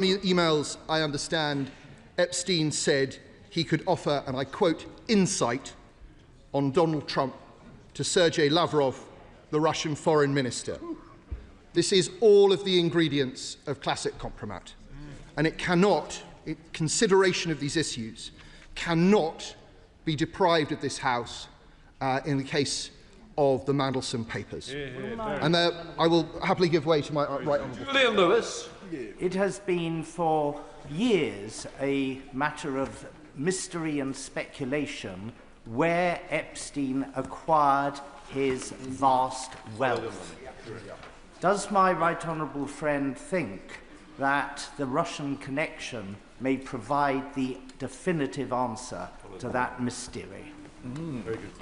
emails, I understand, Epstein said he could offer, and I quote, insight on Donald Trump to Sergei Lavrov, the Russian foreign minister. This is all of the ingredients of classic compromat. And it cannot, consideration of these issues, cannot be deprived of this House in the case of the Mandelson papers. And I will happily give way to my right honourable. Julian Lewis. It has been for years a matter of mystery and speculation where Epstein acquired his vast wealth. Does my right honourable friend think that the Russian connection may provide the definitive answer to that mystery? Very good.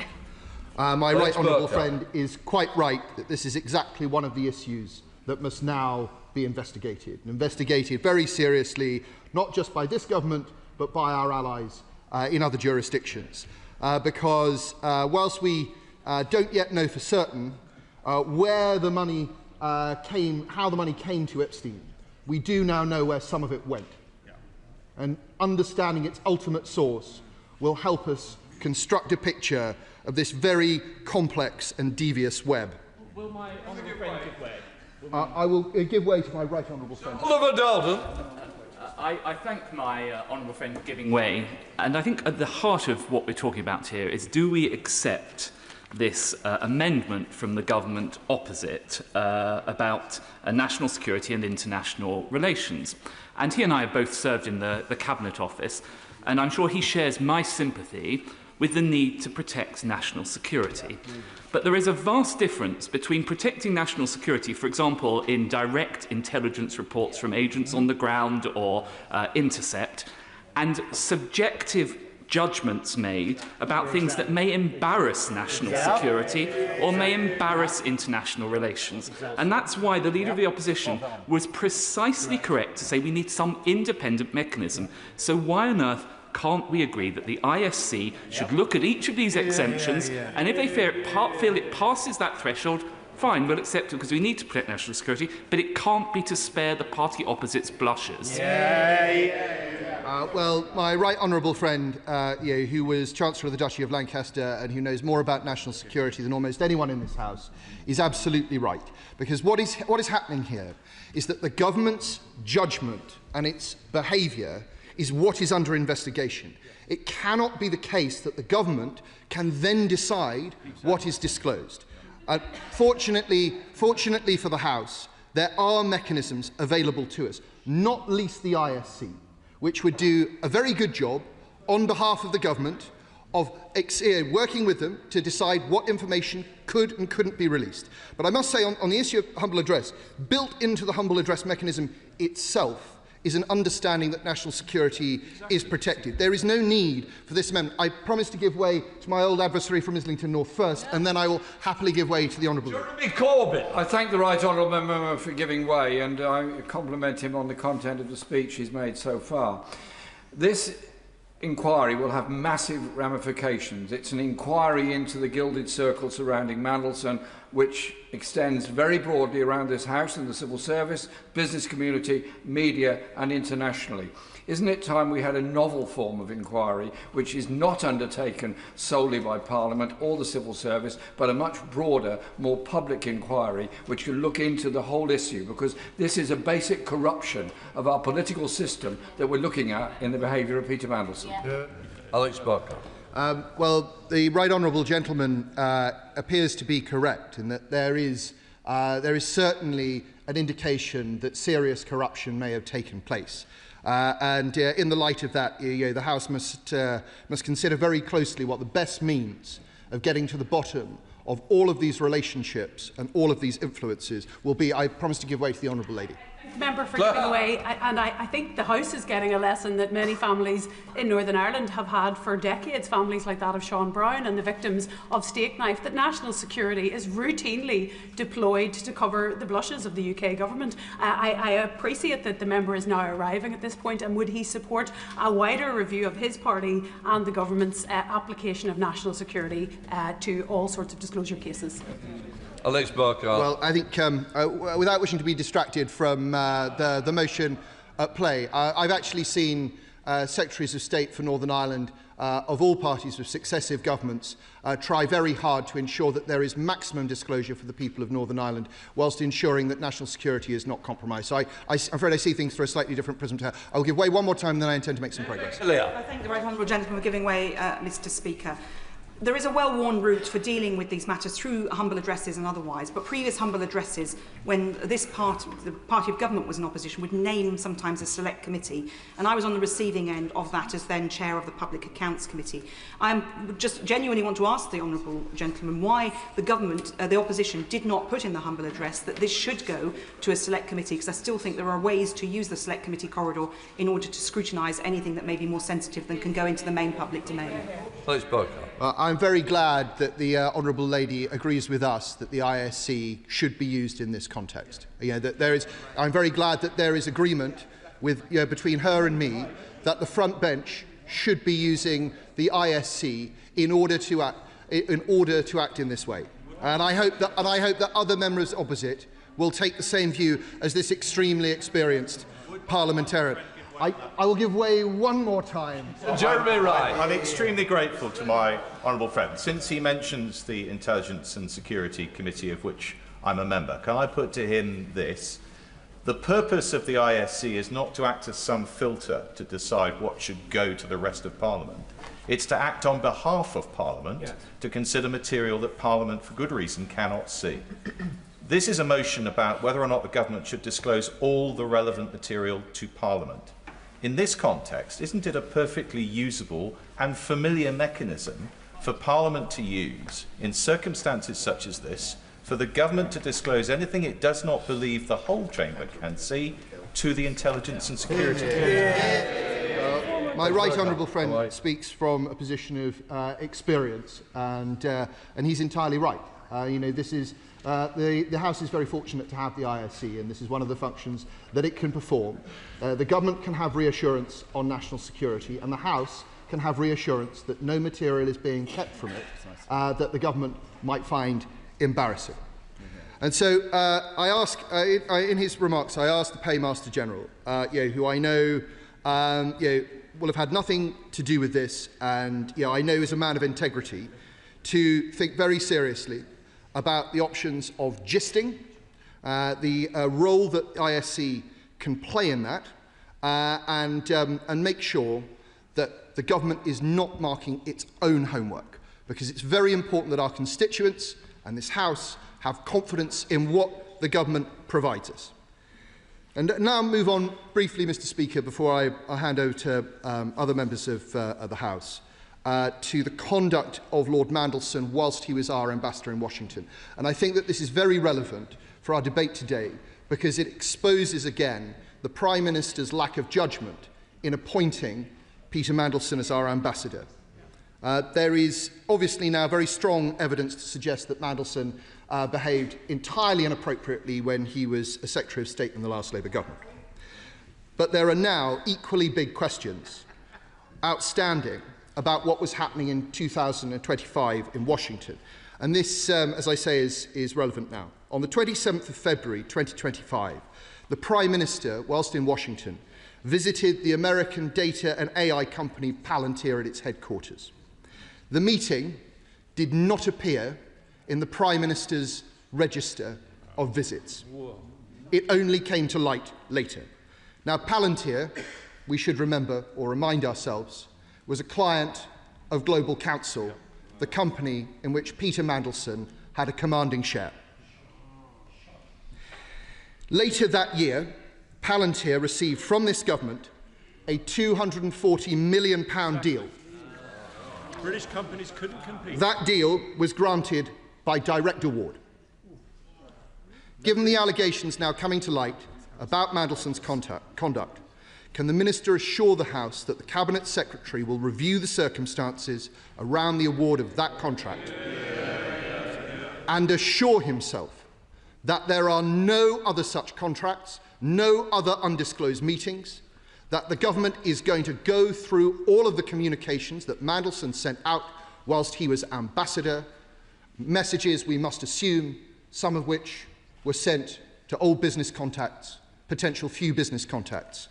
My right honourable friend is quite right that this is exactly one of the issues that must now be investigated, and investigated very seriously, not just by this government, but by our allies in other jurisdictions. Because whilst we don't yet know for certain where the money came, how the money came to Epstein, we do now know where some of it went. And understanding its ultimate source will help us construct a picture of this very complex and devious web. Will my honourable friend give way? I will give way to my right honourable friend. Oliver Dowden. I thank my honourable friend for giving way, and I think at the heart of what we're talking about here is, do we accept this amendment from the government opposite about national security and international relations? And he and I have both served in the Cabinet Office, and I'm sure he shares my sympathy with the need to protect national security. But there is a vast difference between protecting national security, for example, in direct intelligence reports from agents on the ground or intercept, and subjective judgments made about things that may embarrass national security or may embarrass international relations. And that's why the Leader of the Opposition was precisely correct to say we need some independent mechanism. So why on earth can't we agree that the ISC should look at each of these exemptions, and if they feel it passes that threshold, fine, we'll accept it because we need to protect national security, but it can't be to spare the party opposite's blushes. Well, my right honourable friend, who was Chancellor of the Duchy of Lancaster and who knows more about national security than almost anyone in this House, is absolutely right. Because what is happening here is that the government's judgment and its behaviour is what is under investigation. It cannot be the case that the government can then decide what is disclosed. Fortunately for the House, there are mechanisms available to us, not least the ISC, which would do a very good job on behalf of the government of working with them to decide what information could and couldn't be released. But I must say, on the issue of humble address, built into the humble address mechanism itself is an understanding that national security is protected. There is no need for this amendment. I promise to give way to my old adversary from Islington North first, and then I will happily give way to the Honourable. Jeremy Corbett. I thank the right honourable member for giving way, and I compliment him on the content of the speech he's made so far. This inquiry will have massive ramifications. It's an inquiry into the gilded circle surrounding Mandelson, which extends very broadly around this House and the civil service, business community, media and internationally. Isn't it time we had a novel form of inquiry which is not undertaken solely by Parliament or the civil service, but a much broader, more public inquiry which can look into the whole issue, because this is a basic corruption of our political system that we're looking at in the behaviour of Peter Mandelson. Alex Barker. Well, the right honourable gentleman appears to be correct in that there is certainly an indication that serious corruption may have taken place. In the light of that, the House must consider very closely what the best means of getting to the bottom of all of these relationships and all of these influences will be. I promise to give way to the honourable lady. Member for giving away, and I think the House is getting a lesson that many families in Northern Ireland have had for decades, families like that of Sean Brown and the victims of steak knife, that national security is routinely deployed to cover the blushes of the UK government. I appreciate that the member is now arriving at this point, and would he support a wider review of his party and the government's application of national security to all sorts of disclosure cases? Alex Barker. Well, I think, without wishing to be distracted from the motion, at play. I've actually seen Secretaries of State for Northern Ireland of all parties of successive governments try very hard to ensure that there is maximum disclosure for the people of Northern Ireland whilst ensuring that national security is not compromised. So I'm afraid I see things through a slightly different prism to her. I'll give way one more time and then I intend to make some progress. I thank the right honourable gentleman for giving way, Mr Speaker. There is a well-worn route for dealing with these matters through humble addresses and otherwise, but previous humble addresses, when the party of government was in opposition, would name sometimes a select committee, and I was on the receiving end of that as then chair of the Public Accounts Committee. I just genuinely want to ask the honourable gentleman why the government, the opposition, did not put in the humble address that this should go to a select committee, because I still think there are ways to use the select committee corridor in order to scrutinise anything that may be more sensitive than can go into the main public domain. Please, I'm very glad that the honourable lady agrees with us that the ISC should be used in this context. I'm very glad that there is agreement with, between her and me that the front bench should be using the ISC in order to act in this way. And I hope that other members opposite will take the same view as this extremely experienced parliamentarian. I will give way one more time. Jeremy Wright. I'm extremely grateful to my honourable friend. Since he mentions the Intelligence and Security Committee, of which I'm a member, can I put to him this? The purpose of the ISC is not to act as some filter to decide what should go to the rest of Parliament. It's to act on behalf of Parliament, to consider material that Parliament, for good reason, cannot see. This is a motion about whether or not the government should disclose all the relevant material to Parliament. In this context, isn't it a perfectly usable and familiar mechanism for Parliament to use in circumstances such as this, for the government to disclose anything it does not believe the whole chamber can see to the Intelligence and Security Committee? My right honourable friend speaks from a position of experience, and he's entirely right. This is the House is very fortunate to have the ISC, and this is one of the functions that it can perform. The government can have reassurance on national security, and the House can have reassurance that no material is being kept from it that the government might find embarrassing. And so I ask, in his remarks, I asked the Paymaster General, who I know will have had nothing to do with this, and I know is a man of integrity, to think very seriously about the options of gisting, the role that ISC can play in that, and make sure that the government is not marking its own homework, because it's very important that our constituents and this House have confidence in what the government provides us. And now move on briefly, Mr. Speaker, before I hand over to other members of the House, to the conduct of Lord Mandelson whilst he was our ambassador in Washington. And I think that this is very relevant for our debate today, because it exposes again the Prime Minister's lack of judgment in appointing Peter Mandelson as our ambassador. There is obviously now very strong evidence to suggest that Mandelson behaved entirely inappropriately when he was a Secretary of State in the last Labour government. But there are now equally big questions outstanding about what was happening in 2025 in Washington. And this, as I say, is relevant now. On the 27th of February 2025, the Prime Minister, whilst in Washington, visited the American data and AI company Palantir at its headquarters. The meeting did not appear in the Prime Minister's register of visits. It only came to light later. Now, Palantir, we should remember or remind ourselves, was a client of Global Counsel, the company in which Peter Mandelson had a commanding share. Later that year, Palantir received from this government a £240 million deal. British companies couldn't compete. That deal was granted by direct award. Given the allegations now coming to light about Mandelson's conduct, can the Minister assure the House that the Cabinet Secretary will review the circumstances around the award of that contract and assure himself that there are no other such contracts, no other undisclosed meetings, that the government is going to go through all of the communications that Mandelson sent out whilst he was ambassador, messages we must assume, some of which were sent to old business contacts, potential few business contacts,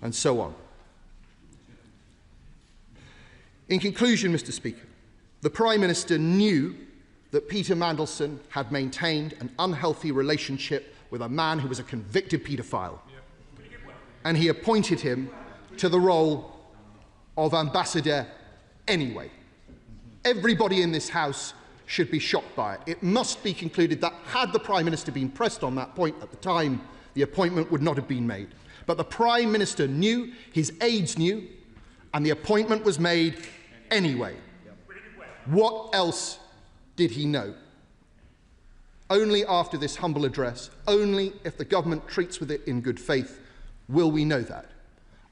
and so on. In conclusion, Mr. Speaker, the Prime Minister knew that Peter Mandelson had maintained an unhealthy relationship with a man who was a convicted paedophile, and he appointed him to the role of ambassador anyway. Everybody in this House should be shocked by it. It must be concluded that had the Prime Minister been pressed on that point at the time, the appointment would not have been made. But the Prime Minister knew, his aides knew, and the appointment was made anyway. What else did he know? Only after this humble address, only if the government treats with it in good faith, will we know that.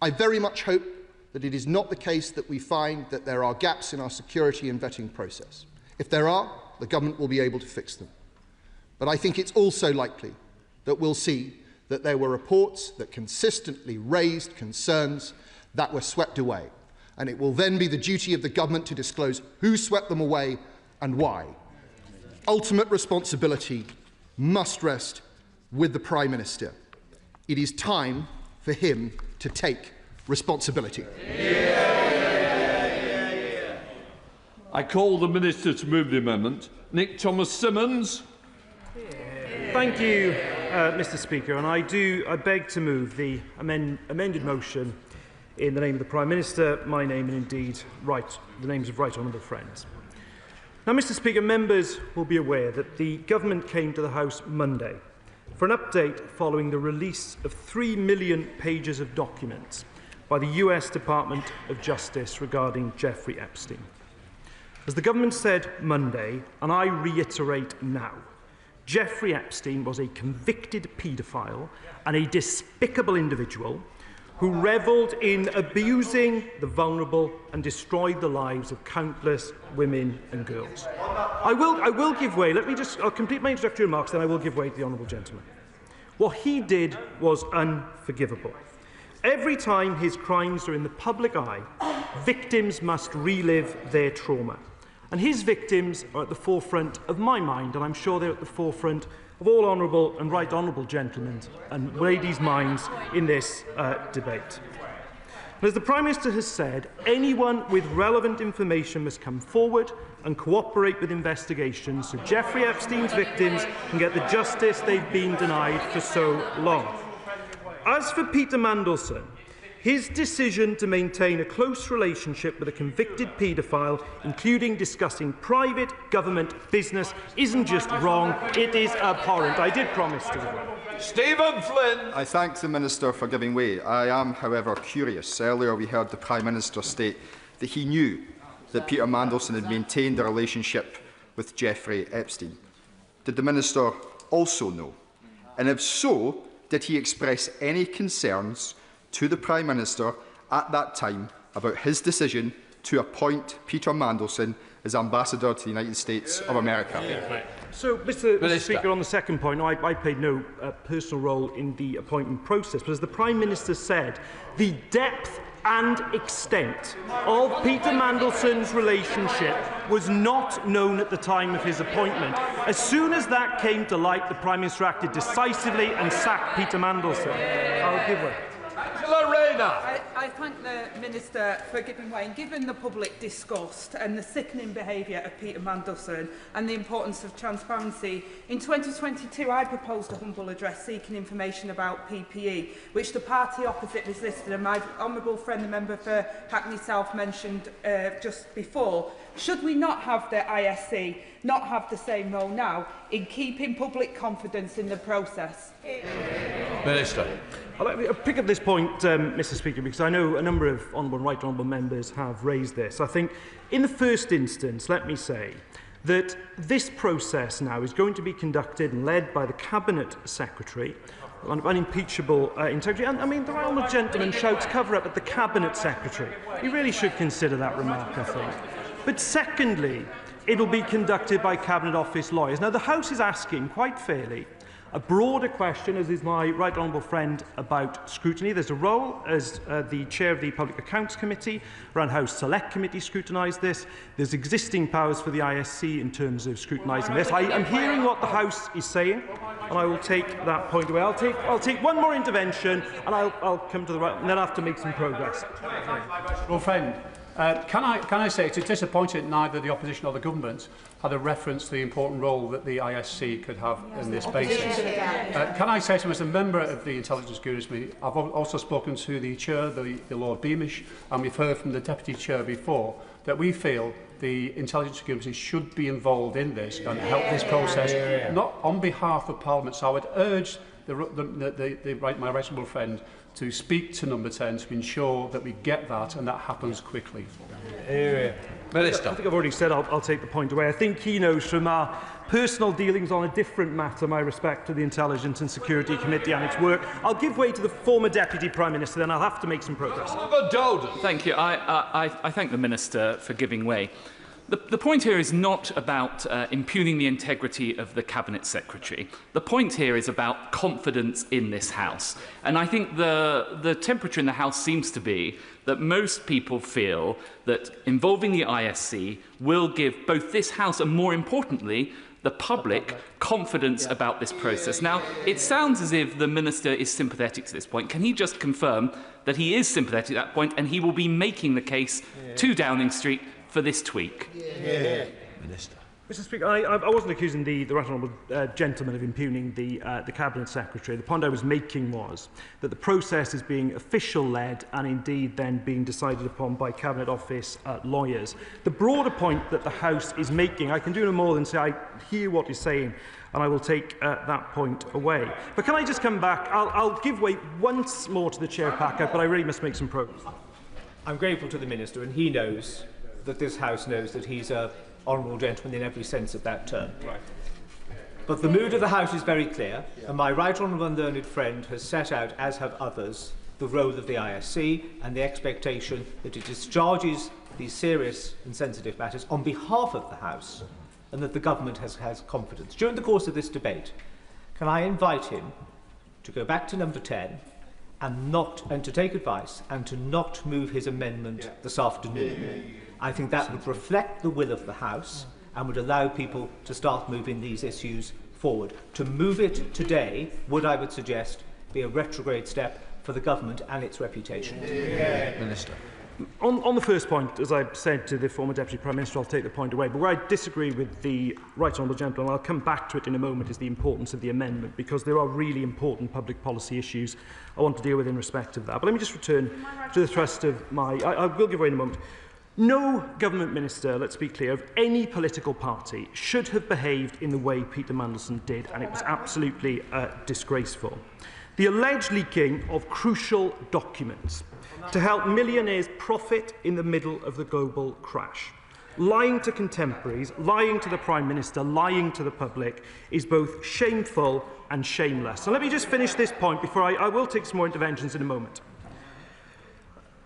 I very much hope that it is not the case that we find that there are gaps in our security and vetting process. If there are, the government will be able to fix them. But I think it's also likely that we'll see that there were reports that consistently raised concerns that were swept away. And it will then be the duty of the government to disclose who swept them away and why. Ultimate responsibility must rest with the Prime Minister. It is time for him to take responsibility. I call the Minister to move the amendment. Nick Thomas-Symonds. Thank you, Mr. Speaker, and I beg to move the amended motion in the name of the Prime Minister, my name, and indeed the names of right honourable friends. Now, Mr. Speaker, members will be aware that the government came to the House Monday for an update following the release of 3 million pages of documents by the US Department of Justice regarding Jeffrey Epstein. As the government said Monday, and I reiterate now, Jeffrey Epstein was a convicted paedophile and a despicable individual who revelled in abusing the vulnerable and destroyed the lives of countless women and girls. I will give way. I'll complete my introductory remarks, then I will give way to the honourable gentleman. What he did was unforgivable. Every time his crimes are in the public eye, victims must relive their trauma. And his victims are at the forefront of my mind, and I'm sure they're at the forefront of all honourable and right honourable gentlemen and ladies' minds in this debate. As the Prime Minister has said, anyone with relevant information must come forward and cooperate with investigations so Jeffrey Epstein's victims can get the justice they've been denied for so long. As for Peter Mandelson, his decision to maintain a close relationship with a convicted paedophile, including discussing private government business, isn't just wrong, it is abhorrent. I did promise to give way. Stephen Flynn. I thank the Minister for giving way. I am, however, curious. Earlier we heard the Prime Minister state that he knew that Peter Mandelson had maintained a relationship with Jeffrey Epstein. Did the Minister also know? And if so, did he express any concerns to the Prime Minister at that time about his decision to appoint Peter Mandelson as Ambassador to the United States of America? So, Mr. Speaker, on the second point, I played no personal role in the appointment process, but as the Prime Minister said, the depth and extent of Peter Mandelson's relationship was not known at the time of his appointment. As soon as that came to light, the Prime Minister acted decisively and sacked Peter Mandelson. I'll give way. I thank the Minister for giving way. And given the public disgust and the sickening behaviour of Peter Mandelson and the importance of transparency, in 2022 I proposed a humble address seeking information about PPE, which the party opposite resisted, and my honourable friend, the member for Hackney South, mentioned just before. Should we not have the ISC not have the same role now in keeping public confidence in the process? Minister. I'll pick up this point, Mr. Speaker, because I know a number of honourable and right honourable members have raised this. I think, in the first instance, let me say that this process now is going to be conducted and led by the Cabinet Secretary, unimpeachable integrity. And, I mean, the right honourable gentleman shouts cover-up at the Cabinet Secretary. He really should consider that remark, I think. But secondly, it will be conducted by Cabinet Office lawyers. Now, the House is asking, quite fairly, A broader question, as is my right honourable friend, about scrutiny. There's a role as the chair of the Public Accounts Committee. Around House Select Committee scrutinised this. There's existing powers for the ISC in terms of scrutinising this. I am hearing what the House is saying, and I will take that point away. I'll take one more intervention, and I'll come to the right, and then I have to make some progress. Well, friend, can I say it's disappointing that neither the opposition or the government had a reference to the important role that the ISC could have in this basis. Can I say to him, as a member of the Intelligence Security Committee, I've also spoken to the Chair, the Lord Beamish, and we've heard from the Deputy Chair before, that we feel the Intelligence Security should be involved in this and help this process, not on behalf of Parliament. So I would urge my right honourable friend to speak to Number 10 to ensure that we get that and that happens quickly. Minister. I think I've already said I'll take the point away. I think he knows from our personal dealings on a different matter my respect to the Intelligence and Security Committee and its work. I'll give way to the former Deputy Prime Minister, then I'll have to make some progress. Thank you. I thank the Minister for giving way. The point here is not about impugning the integrity of the Cabinet Secretary. The point here is about confidence in this House. And I think the temperature in the House seems to be that most people feel that involving the ISC will give both this House and, more importantly, the public confidence about this process. Now, it sounds as if the Minister is sympathetic to this point. Can he just confirm that he is sympathetic at that point and he will be making the case to Downing Street for this tweak? Minister. Mr. Speaker, I wasn't accusing the right honourable gentleman of impugning the Cabinet Secretary. The point I was making was that the process is being official-led and indeed then being decided upon by Cabinet Office lawyers. The broader point that the House is making, I can do no more than say I hear what he's saying, and I will take that point away. But can I just come back? I'll give way once more to the chair pack-up, but I really must make some progress. I'm grateful to the Minister, and he knows that this House knows that he's a honourable gentleman in every sense of that term. Right. But the mood of the House is very clear, and my right honourable and learned friend has set out, as have others, the role of the ISC and the expectation that it discharges these serious and sensitive matters on behalf of the House, and that the government has confidence. During the course of this debate, can I invite him to go back to Number 10 and to take advice and to not move his amendment this afternoon? I think that would reflect the will of the House and would allow people to start moving these issues forward. To move it today would, I would suggest, be a retrograde step for the government and its reputation. Minister. On the first point, as I said to the former Deputy Prime Minister, I'll take the point away. But where I disagree with the right honourable gentleman, and I'll come back to it in a moment, is the importance of the amendment, because there are really important public policy issues I want to deal with in respect of that. But let me just return to the thrust of my... I will give way in a moment. No government minister, let's be clear, of any political party should have behaved in the way Peter Mandelson did, and it was absolutely disgraceful. The alleged leaking of crucial documents to help millionaires profit in the middle of the global crash. Lying to contemporaries, lying to the Prime Minister, lying to the public is both shameful and shameless. So let me just finish this point before I will take some more interventions in a moment.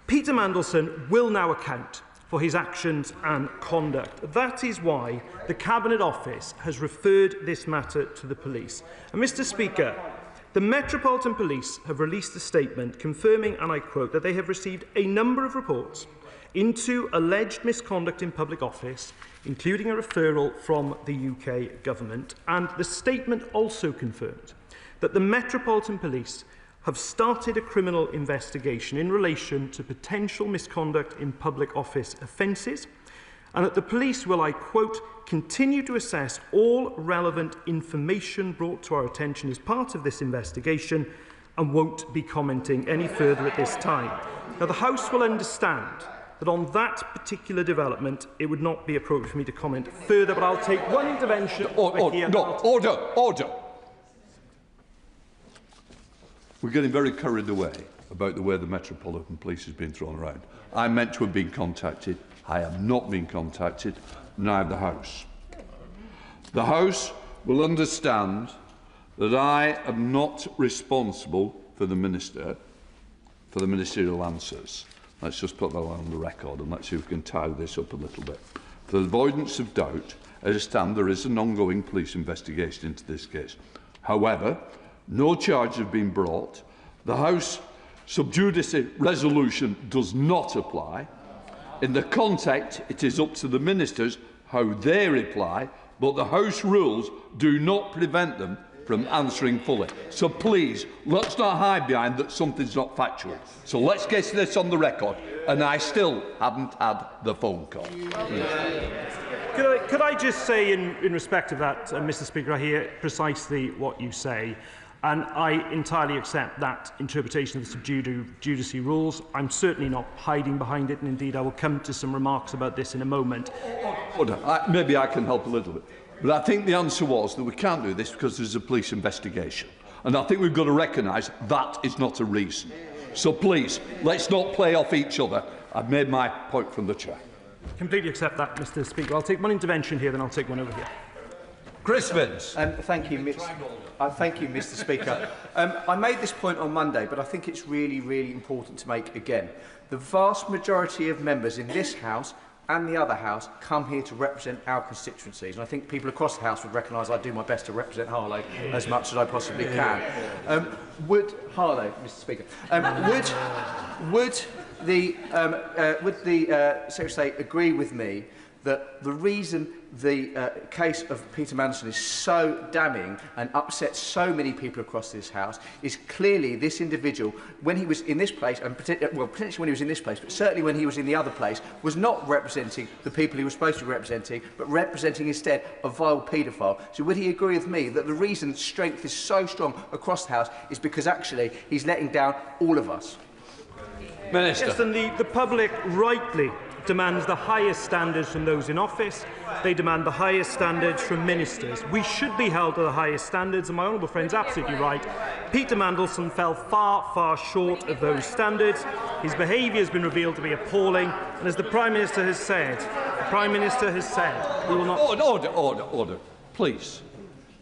Peter Mandelson will now account for his actions and conduct. That is why the Cabinet Office has referred this matter to the police. And Mr. Speaker, the Metropolitan Police have released a statement confirming, and I quote, that they have received a number of reports into alleged misconduct in public office, including a referral from the UK government. And the statement also confirmed that the Metropolitan Police have started a criminal investigation in relation to potential misconduct in public office offences, and that the police will, I quote, continue to assess all relevant information brought to our attention as part of this investigation and won't be commenting any further at this time. Now, the House will understand that on that particular development, it would not be appropriate for me to comment further, but I'll take one intervention. Order. We're getting very carried away about the way the Metropolitan Police has been thrown around. I meant to have been contacted. I have not been contacted, neither the House. The House will understand that I am not responsible for the Minister, for the ministerial answers. Let's just put that on the record and let's see if we can tie this up a little bit. For the avoidance of doubt, as I stand, there is an ongoing police investigation into this case. However, no charges have been brought. The House sub judice resolution does not apply. In the context, it is up to the ministers how they reply, but the House rules do not prevent them from answering fully. So please, let's not hide behind that something's not factual. So let's get this on the record. And I still haven't had the phone call. Could I just say, in respect of that, Mr. Speaker, I hear precisely what you say, and I entirely accept that interpretation of the sub judice rules. I'm certainly not hiding behind it, and indeed I will come to some remarks about this in a moment. Maybe I can help a little bit. But I think the answer was that we can't do this because there's a police investigation. And I think we've got to recognise that is not a reason. So please, let's not play off each other. I've made my point from the chair. Completely accept that, Mr. Speaker. I'll take one intervention here, then I'll take one over here. Chris Vince. Thank you, Mr. Speaker. I made this point on Monday, but I think it's really, really important to make again. The vast majority of members in this House and the other House come here to represent our constituencies. And I think people across the House would recognise I do my best to represent Harlow as much as I possibly can. Would Harlow, Mr. Speaker, would the Secretary of State agree with me that the reason the case of Peter Mandelson is so damning and upsets so many people across this House is clearly this individual, when he was in this place, and potentially when he was in this place, but certainly when he was in the other place, was not representing the people he was supposed to be representing, but representing instead a vile paedophile. So would he agree with me that the reason strength is so strong across the House is because actually he's letting down all of us? Minister. Yes, and the public rightly demands the highest standards from those in office. They demand the highest standards from ministers. We should be held to the highest standards, and my honourable friend's absolutely right. Peter Mandelson fell far, far short of those standards. His behaviour has been revealed to be appalling, and as the Prime Minister has said, we will not... Order. Please.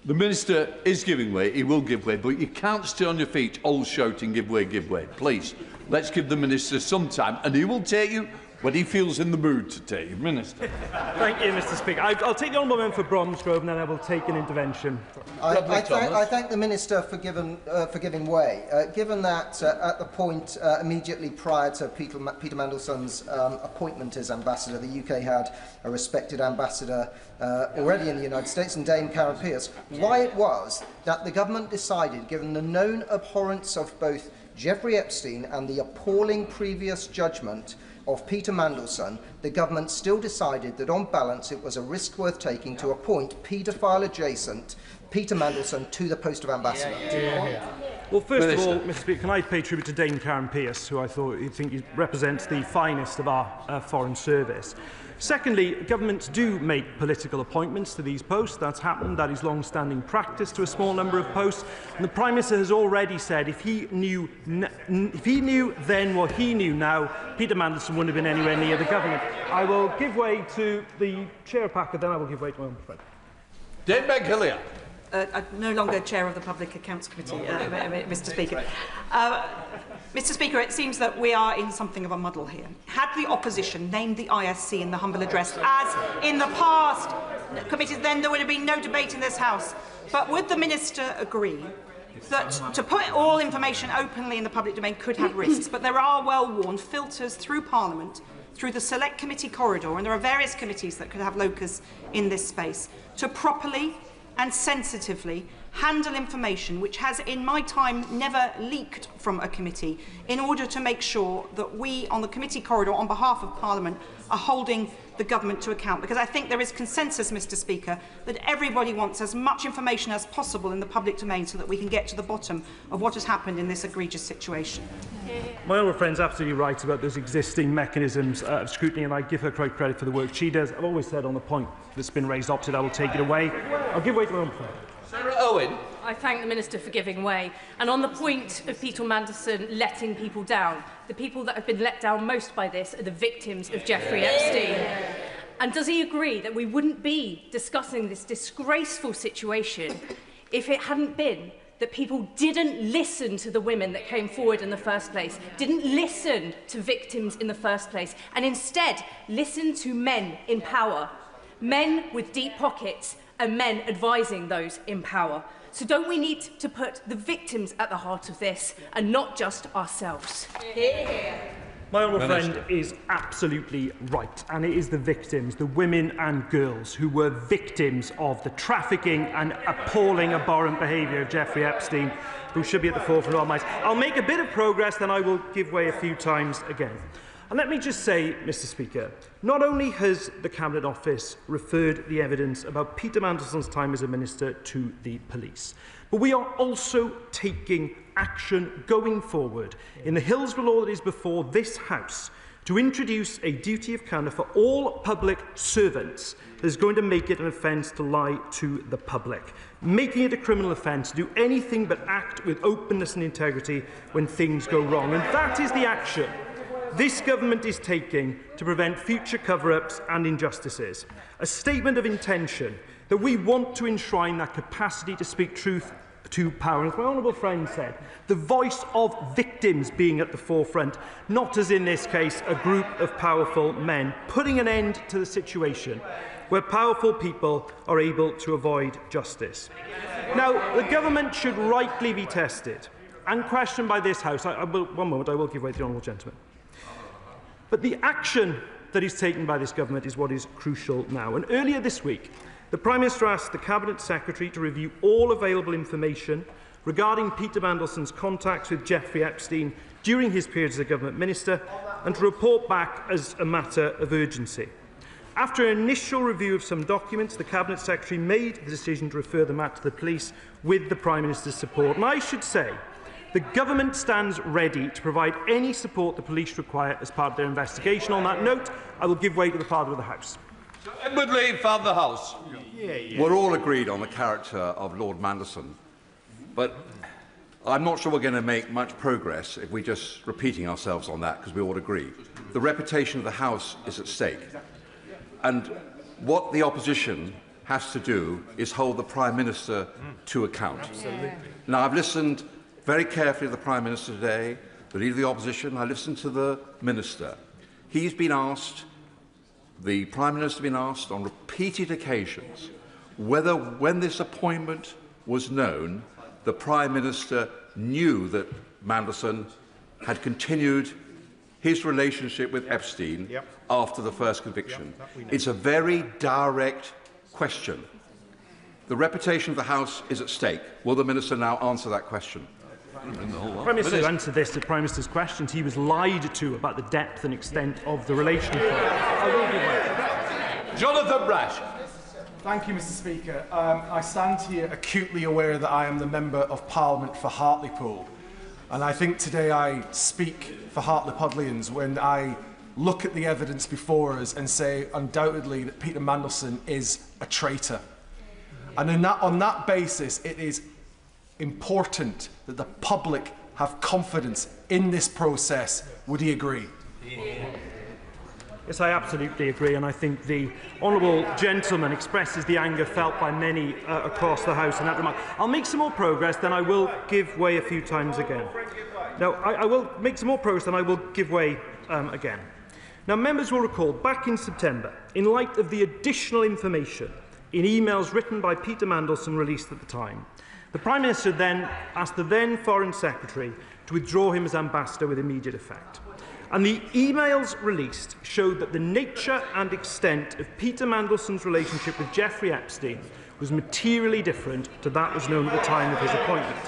The Minister is giving way, he will give way, but you can't stay on your feet all shouting, give way, give way. Please, let's give the Minister some time, and he will take you when he feels in the mood to take you. Minister. Thank you, Mr. Speaker. I'll take the honourable member for Bromsgrove, and then I will take an intervention. I thank the Minister for giving way. Given that at the point immediately prior to Peter Mandelson's appointment as ambassador, the UK had a respected ambassador already in the United States, and Dame Karen Pierce, why it was that the government decided, given the known abhorrence of both Jeffrey Epstein and the appalling previous judgment of Peter Mandelson, the government still decided that on balance it was a risk worth taking to appoint paedophile adjacent Peter Mandelson to the post of ambassador. Well, first of all, Mr. Speaker, can I pay tribute to Dame Karen Pierce, who I think represents the finest of our foreign service. Secondly, governments do make political appointments to these posts. That's happened. That is long-standing practice to a small number of posts. And the Prime Minister has already said if he knew then what he knew now, Peter Mandelson wouldn't have been anywhere near the government. I will give way to the Chair of Packer, then I will give way to my own friend. Dame Hillier. No longer Chair of the Public Accounts Committee, Mr. Speaker. Mr. Speaker, it seems that we are in something of a muddle here. Had the opposition named the ISC in the humble address, as in the past committees, then there would have been no debate in this House. But would the Minister agree that to put all information openly in the public domain could have risks, but there are well-worn filters through Parliament, through the Select Committee corridor, and there are various committees that could have locus in this space, to properly and sensitively handle information which has, in my time, never leaked from a committee, in order to make sure that we, on the committee corridor, on behalf of Parliament, are holding the government to account. Because I think there is consensus, Mr. Speaker, that everybody wants as much information as possible in the public domain so that we can get to the bottom of what has happened in this egregious situation. My honourable friend's absolutely right about those existing mechanisms of scrutiny, and I give her great credit for the work she does. I've always said on the point that's been raised opposite, I will take it away. I'll give way to my own friend. Sarah Owen. I thank the Minister for giving way. And on the point of Peter Mandelson letting people down, the people that have been let down most by this are the victims of Jeffrey Epstein. And does he agree that we wouldn't be discussing this disgraceful situation if it hadn't been that people didn't listen to the women that came forward in the first place, didn't listen to victims in the first place, and instead listened to men in power, men with deep pockets, and men advising those in power. So don't we need to put the victims at the heart of this and not just ourselves? My honourable friend is absolutely right, and it is the victims, the women and girls who were victims of the trafficking and appalling, abhorrent behaviour of Jeffrey Epstein, who should be at the forefront of our minds. I'll make a bit of progress, then I will give way a few times again. And let me just say, Mr. Speaker, not only has the Cabinet Office referred the evidence about Peter Mandelson's time as a minister to the police, but we are also taking action going forward in the Hillsborough law that is before this House to introduce a duty of candour for all public servants that is going to make it an offence to lie to the public, making it a criminal offence to do anything but act with openness and integrity when things go wrong. And that is the action this government is taking to prevent future cover-ups and injustices. A statement of intention that we want to enshrine that capacity to speak truth to power. And as my honourable friend said, the voice of victims being at the forefront, not as in this case a group of powerful men, putting an end to the situation where powerful people are able to avoid justice. Now, the government should rightly be tested and questioned by this House. One moment, I will give way to the honourable gentleman. But the action that is taken by this government is what is crucial now. And earlier this week, the Prime Minister asked the Cabinet Secretary to review all available information regarding Peter Mandelson's contacts with Jeffrey Epstein during his period as a Government Minister and to report back as a matter of urgency. After an initial review of some documents, the Cabinet Secretary made the decision to refer the matter to the police with the Prime Minister's support. And I should say, the government stands ready to provide any support the police require as part of their investigation. On that note, I will give way to the Father of the House. Edward Lee, Father of the House. We're all agreed on the character of Lord Mandelson, but I'm not sure we're going to make much progress if we're just repeating ourselves on that, because we all agree. The reputation of the House is at stake. And what the opposition has to do is hold the Prime Minister to account. Absolutely. Now, I've listened very carefully to the Prime Minister today, the Leader of the Opposition. I listened to the Minister. He's been asked, the Prime Minister has been asked on repeated occasions whether, when this appointment was known, the Prime Minister knew that Mandelson had continued his relationship with Epstein after the first conviction. It's a very direct question. The reputation of the House is at stake. Will the Minister now answer that question? The Prime Minister answered this to the Prime Minister's questions. He was lied to about the depth and extent of the relationship. Jonathan Brash. Thank you, Mr. Speaker. I stand here acutely aware that I am the Member of Parliament for Hartlepool. And I think today I speak for Hartlepoolians when I look at the evidence before us and say undoubtedly that Peter Mandelson is a traitor. And on that basis, it is important that the public have confidence in this process. Would he agree? Yes, I absolutely agree, and I think the honourable gentleman expresses the anger felt by many across the House in that remark. I'll make some more progress, then I will give way a few times again. Now, I will make some more progress, then I will give way again. Now, members will recall, back in September, in light of the additional information in emails written by Peter Mandelson released at the time, the Prime Minister then asked the then Foreign Secretary to withdraw him as ambassador with immediate effect. And the emails released showed that the nature and extent of Peter Mandelson's relationship with Jeffrey Epstein was materially different to that was known at the time of his appointment.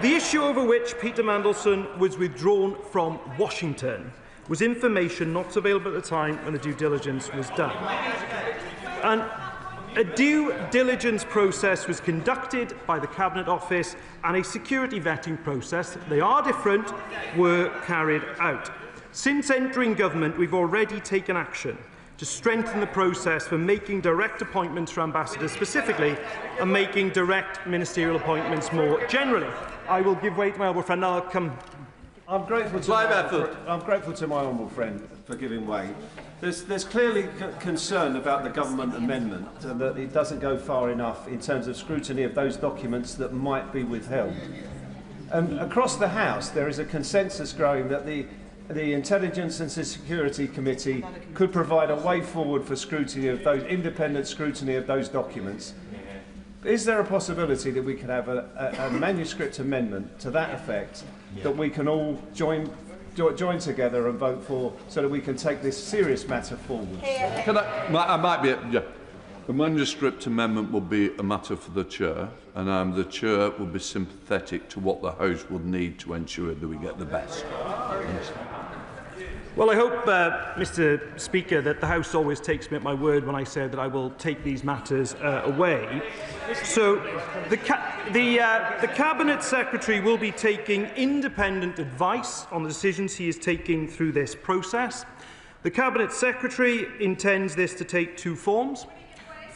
The issue over which Peter Mandelson was withdrawn from Washington was information not available at the time when the due diligence was done. And a due diligence process was conducted by the Cabinet Office and a security vetting process, they are different, were carried out. Since entering government, we've already taken action to strengthen the process for making direct appointments for ambassadors specifically and making direct ministerial appointments more generally. I will give way to my honourable friend. I'll come. I'm grateful to my honourable friend for giving way. There's clearly concern about the government amendment and that it doesn't go far enough in terms of scrutiny of those documents that might be withheld. Across the House, there is a consensus growing that the the Intelligence and Security Committee could provide a way forward for scrutiny of those, independent scrutiny of those documents. Is there a possibility that we could have a manuscript amendment to that effect that we can all join together and vote for, so that we can take this serious matter forward? I might be. Yeah. The manuscript amendment will be a matter for the Chair, and the Chair will be sympathetic to what the House will need to ensure that we get the best. Well, I hope, Mr. Speaker, that the House always takes me at my word when I say that I will take these matters away. So, the Cabinet Secretary will be taking independent advice on the decisions he is taking through this process. The Cabinet Secretary intends this to take two forms.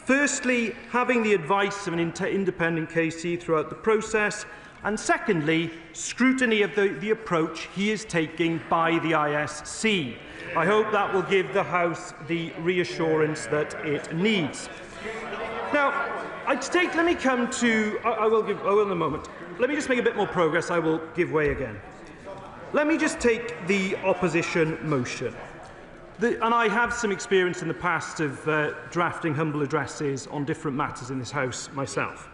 Firstly, having the advice of an independent KC throughout the process, and secondly, scrutiny of the approach he is taking by the ISC. I hope that will give the House the reassurance that it needs. Now, let me come to. I will in a moment. Let me just make a bit more progress. I will give way again. Let me just take the opposition motion. And I have some experience in the past of drafting humble addresses on different matters in this House myself.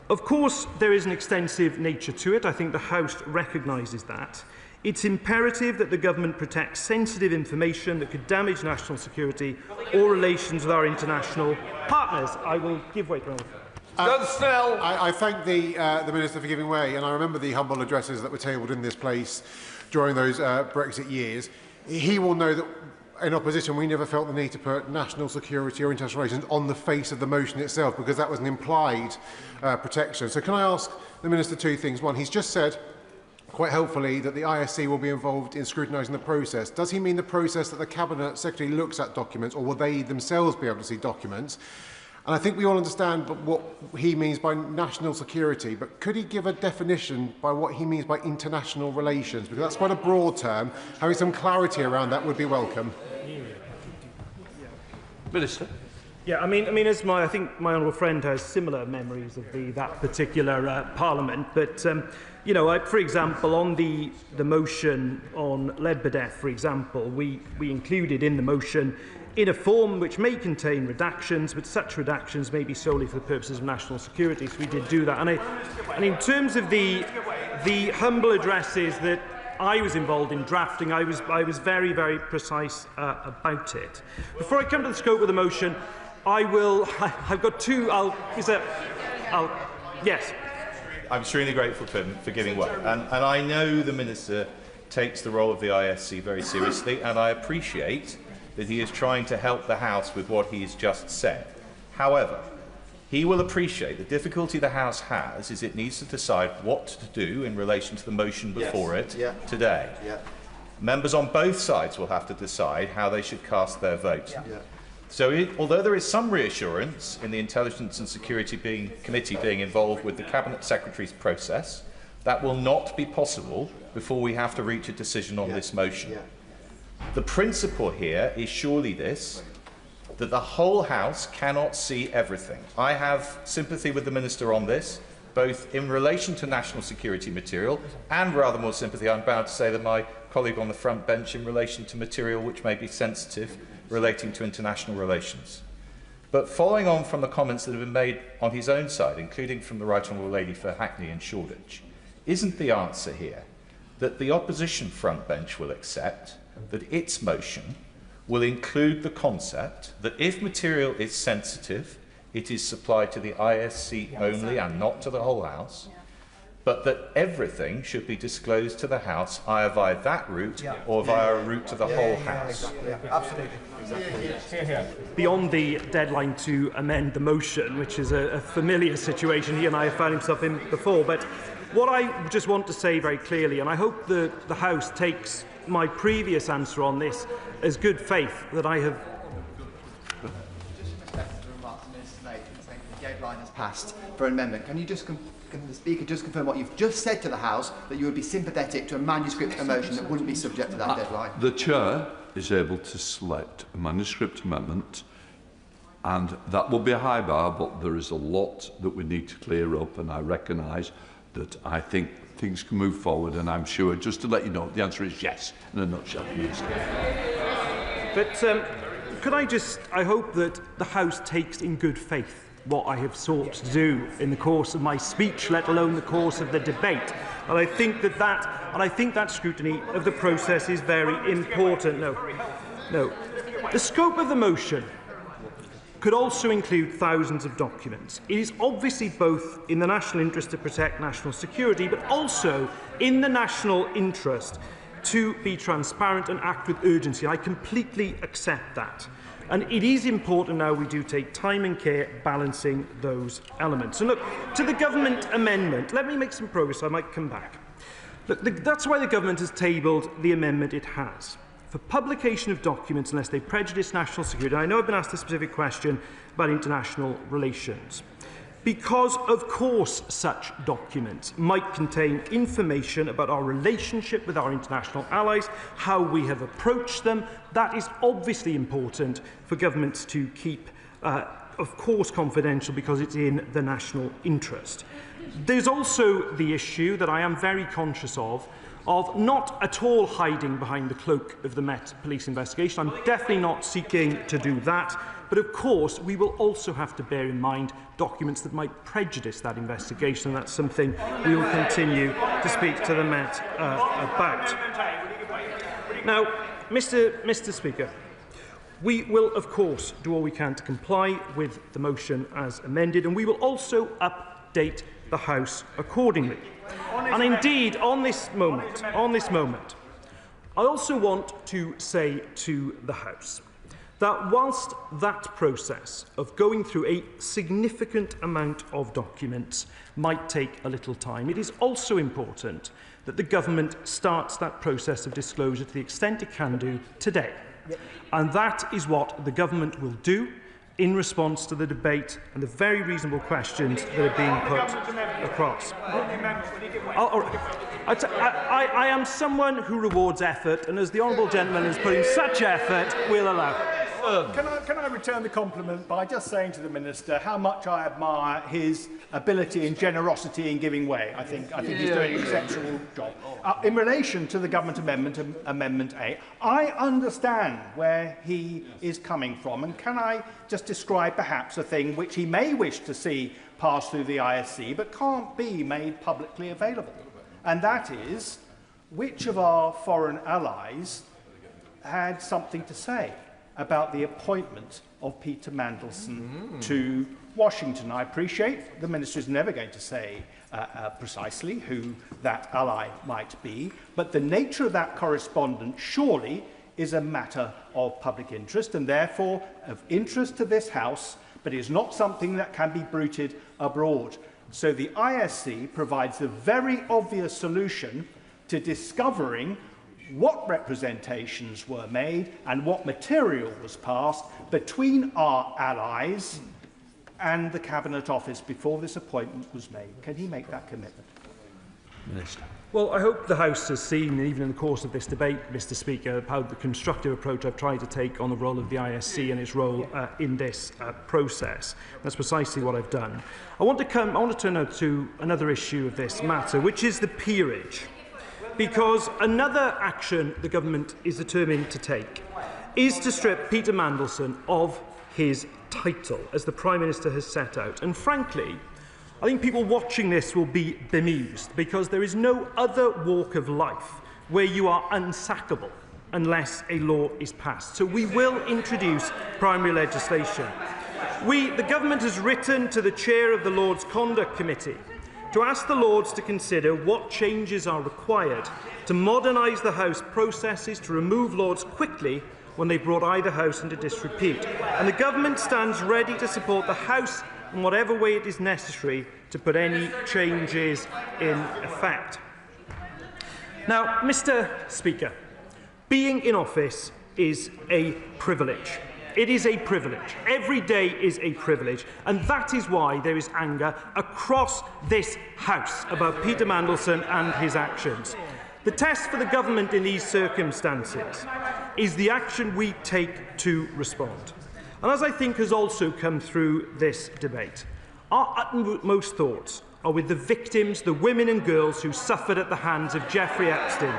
Of course, there is an extensive nature to it. I think the House recognises that. It's imperative that the government protects sensitive information that could damage national security or relations with our international partners. I will give way to I thank the Minister for giving way, and I remember the humble addresses that were tabled in this place during those Brexit years. He will know that in opposition, we never felt the need to put national security or international relations on the face of the motion itself, because that was an implied protection. So can I ask the Minister two things? One, he's just said, quite helpfully, that the ISC will be involved in scrutinising the process. Does he mean the process that the Cabinet Secretary looks at documents, or will they themselves be able to see documents? And I think we all understand what he means by national security, but could he give a definition by what he means by international relations? Because that's quite a broad term. Having some clarity around that would be welcome. Minister. Yeah, I think my honourable friend has similar memories of that particular Parliament. But for example, on the motion on Ledbedeff, for example, we included in the motion in a form which may contain redactions, but such redactions may be solely for the purposes of national security. So we did do that. And in terms of the humble addresses that I was involved in drafting, I was very, very precise about it. Before I come to the scope of the motion, I've got two. Yes. I'm extremely grateful to him for giving way, and I know the Minister takes the role of the ISC very seriously, and I appreciate that he is trying to help the House with what he has just said. However, he will appreciate the difficulty the House has is it needs to decide what to do in relation to the motion before it today. Yeah. Members on both sides will have to decide how they should cast their vote. Yeah. So although there is some reassurance in the Intelligence and Security Committee being involved with the Cabinet Secretary's process, that will not be possible before we have to reach a decision on this motion. Yeah. The principle here is surely this, that the whole House cannot see everything. I have sympathy with the Minister on this, both in relation to national security material and, rather more sympathy, I'm bound to say, than my colleague on the front bench in relation to material which may be sensitive relating to international relations. But following on from the comments that have been made on his own side, including from the Right Honourable Lady for Hackney and Shoreditch, isn't the answer here that the opposition front bench will accept that its motion will include the concept that if material is sensitive, it is supplied to the ISC only and not to the whole House, but that everything should be disclosed to the House either via that route or via a route to the whole House? Absolutely. Beyond the deadline to amend the motion, which is a familiar situation he and I have found himself in before, but what I just want to say very clearly, and I hope the House takes my previous answer on this as good faith, that I have. The deadline has passed for amendment. Can the Speaker just confirm what you've just said to the House, that you would be sympathetic to a manuscript motion that wouldn't be subject to that deadline? The Chair is able to select a manuscript amendment, and that will be a high bar, but there is a lot that we need to clear up, and I recognise that I think things can move forward, and I'm sure, just to let you know, the answer is yes, in a nutshell, Minister. But I hope that the House takes in good faith what I have sought to do in the course of my speech, let alone the course of the debate. And I think that scrutiny of the process is very important. No. The scope of the motion could also include thousands of documents. It is obviously both in the national interest to protect national security, but also in the national interest to be transparent and act with urgency. I completely accept that. And it is important now we do take time and care balancing those elements. And look, to the government amendment, let me make some progress, I might come back. Look, that's why the government has tabled the amendment it has. For publication of documents unless they prejudice national security. I know I've been asked a specific question about international relations. Because, of course, such documents might contain information about our relationship with our international allies, how we have approached them. That is obviously important for governments to keep, of course, confidential because it's in the national interest. There's also the issue that I am very conscious of not at all hiding behind the cloak of the Met Police investigation. I'm definitely not seeking to do that. But of course, we will also have to bear in mind documents that might prejudice that investigation, and that's something we will continue to speak to the Met about. Now, Mr. Speaker, we will, of course, do all we can to comply with the motion as amended, and we will also update the House accordingly. And indeed, on this moment, I also want to say to the House that whilst that process of going through a significant amount of documents might take a little time, it is also important that the government starts that process of disclosure to the extent it can do today. And that is what the government will do in response to the debate and the very reasonable questions that are being put across. I am someone who rewards effort, and as the honourable gentleman has put in such effort, we'll allow. Can I return the compliment by just saying to the Minister how much I admire his ability and generosity in giving way. I think he's doing an exceptional job. In relation to the government amendment, Amendment A, I understand where he is coming from, and can I just describe perhaps a thing which he may wish to see pass through the ISC but can't be made publicly available, and that is which of our foreign allies had something to say about the appointment of Peter Mandelson to Washington. I appreciate the Minister is never going to say precisely who that ally might be, but the nature of that correspondence surely is a matter of public interest and therefore of interest to this House, but is not something that can be bruited abroad. So the ISC provides a very obvious solution to discovering what representations were made and what material was passed between our allies and the Cabinet Office before this appointment was made. Can he make that commitment? Minister. Well, I hope the House has seen, even in the course of this debate, Mr. Speaker, how the constructive approach I've tried to take on the role of the ISC and its role in this process. That's precisely what I've done. I want to turn now to another issue of this matter, which is the peerage. Because another action the government is determined to take is to strip Peter Mandelson of his title, as the Prime Minister has set out. And frankly, I think people watching this will be bemused, because there is no other walk of life where you are unsackable unless a law is passed. So we will introduce primary legislation. The government has written to the chair of the Lords Conduct Committee to ask the Lords to consider what changes are required to modernise the House processes to remove Lords quickly when they brought either House into disrepute. And the Government stands ready to support the House in whatever way it is necessary to put any changes in effect. Now, Mr. Speaker, being in office is a privilege. It is a privilege. Every day is a privilege. And that is why there is anger across this House about Peter Mandelson and his actions. The test for the government in these circumstances is the action we take to respond. And as I think has also come through this debate, our utmost thoughts are with the victims, the women and girls who suffered at the hands of Jeffrey Epstein.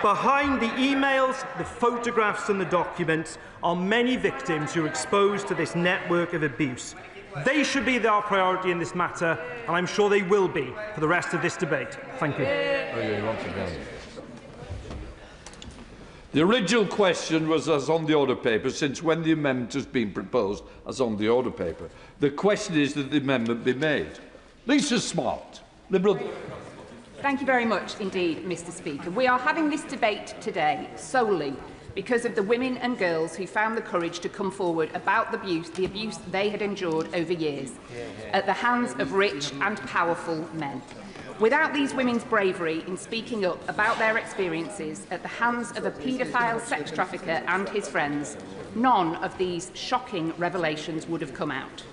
Behind the emails, the photographs and the documents are many victims who are exposed to this network of abuse. They should be our priority in this matter, and I'm sure they will be for the rest of this debate. Thank you. The original question was as on the order paper, since when the amendment has been proposed as on the order paper. The question is that the amendment be made. Lisa Smart, Liberal. Thank you very much indeed, Mr Speaker. We are having this debate today solely because of the women and girls who found the courage to come forward about the abuse they had endured over years at the hands of rich and powerful men. Without these women's bravery in speaking up about their experiences at the hands of a paedophile sex trafficker and his friends, none of these shocking revelations would have come out.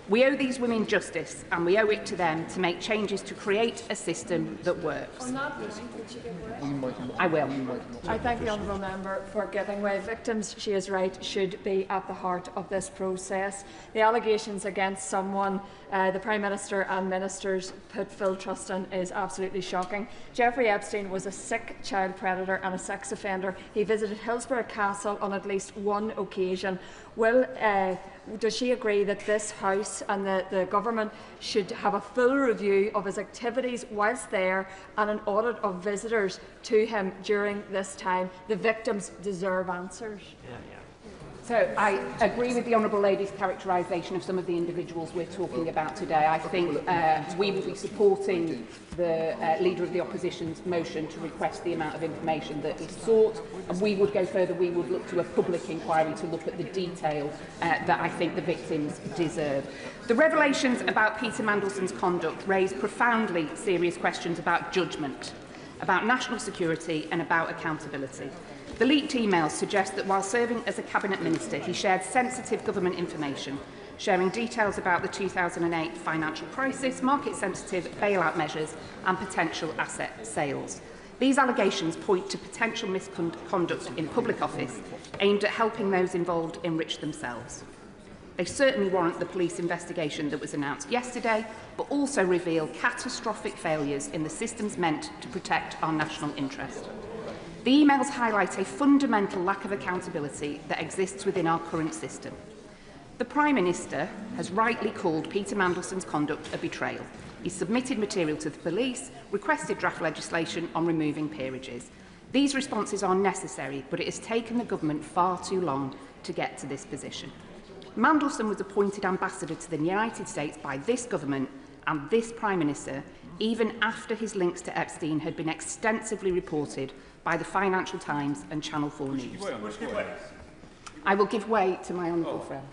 We owe these women justice, and we owe it to them to make changes to create a system that works. I will. I thank the honourable member for giving way. Victims, she is right, should be at the heart of this process. The allegations against someone the Prime Minister and ministers put full trust in is absolutely shocking. Jeffrey Epstein was a sick child predator and a sex offender. He visited Hillsborough Castle on at least one occasion. Does she agree that this House and the Government should have a full review of his activities whilst there and an audit of visitors to him during this time? The victims deserve answers. So I agree with the Honourable Lady's characterisation of some of the individuals we're talking about today. I think we will be supporting the Leader of the Opposition's motion to request the amount of information that is sought, and we would go further. We would look to a public inquiry to look at the detail that I think the victims deserve. The revelations about Peter Mandelson's conduct raise profoundly serious questions about judgment, about national security and about accountability. The leaked emails suggest that while serving as a cabinet minister, he shared sensitive government information, sharing details about the 2008 financial crisis, market-sensitive bailout measures and potential asset sales. These allegations point to potential misconduct in public office aimed at helping those involved enrich themselves. They certainly warrant the police investigation that was announced yesterday, but also reveal catastrophic failures in the systems meant to protect our national interest. The emails highlight a fundamental lack of accountability that exists within our current system. The Prime Minister has rightly called Peter Mandelson's conduct a betrayal. He submitted material to the police, requested draft legislation on removing peerages. These responses are necessary, but it has taken the government far too long to get to this position. Mandelson was appointed ambassador to the United States by this government and this Prime Minister, even after his links to Epstein had been extensively reported by the Financial Times and Channel 4 News. I will give way to my honourable friend.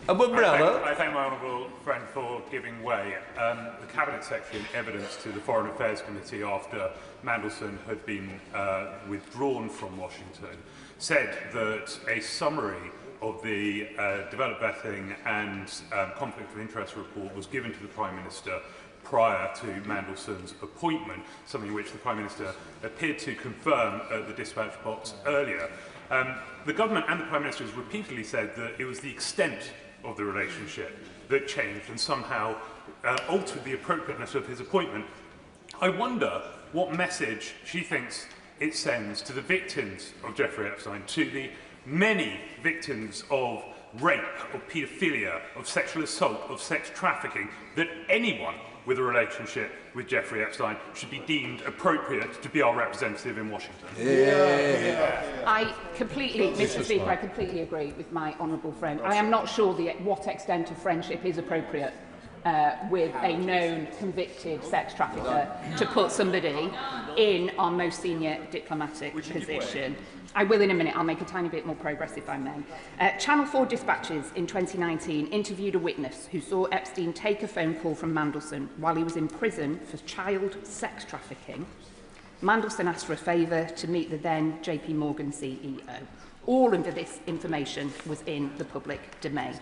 I thank my honourable friend for giving way. The Cabinet Secretary, in evidence to the Foreign Affairs Committee after Mandelson had been withdrawn from Washington, said that a summary of the developed vetting and conflict of interest report was given to the Prime Minister prior to Mandelson's appointment, something which the Prime Minister appeared to confirm at the dispatch box earlier. The Government and the Prime Minister has repeatedly said that it was the extent of the relationship that changed and somehow altered the appropriateness of his appointment. I wonder what message she thinks it sends to the victims of Jeffrey Epstein, to the many victims of rape, of paedophilia, of sexual assault, of sex trafficking, that anyone with a relationship with Jeffrey Epstein should be deemed appropriate to be our representative in Washington. I completely, Mr. Speaker, I completely agree with my honourable friend. I am not sure what extent of friendship is appropriate with a known convicted sex trafficker to put somebody in our most senior diplomatic position. I will in a minute. I'll make a tiny bit more progress if I may. Channel 4 Dispatches in 2019 interviewed a witness who saw Epstein take a phone call from Mandelson while he was in prison for child sex trafficking. Mandelson asked for a favour to meet the then JP Morgan CEO. All of this information was in the public domain.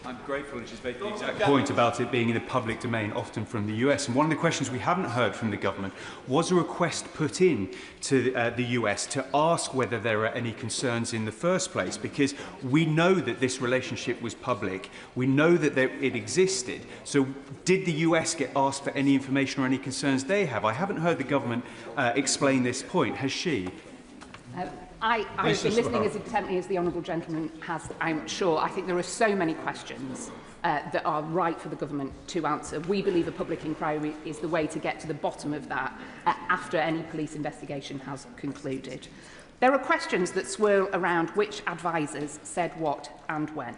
I'm grateful that she's made the exact point about it being in the public domain, often from the US. And one of the questions we haven't heard from the government was a request put in to the US to ask whether there are any concerns in the first place, because we know that this relationship was public. We know that it existed. So did the US get asked for any information or any concerns they have? I haven't heard the government explain this point. Has she? I've been listening as intently as the honourable gentleman has, I'm sure. I think there are so many questions that are right for the government to answer. We believe a public inquiry is the way to get to the bottom of that after any police investigation has concluded. There are questions that swirl around which advisers said what and when.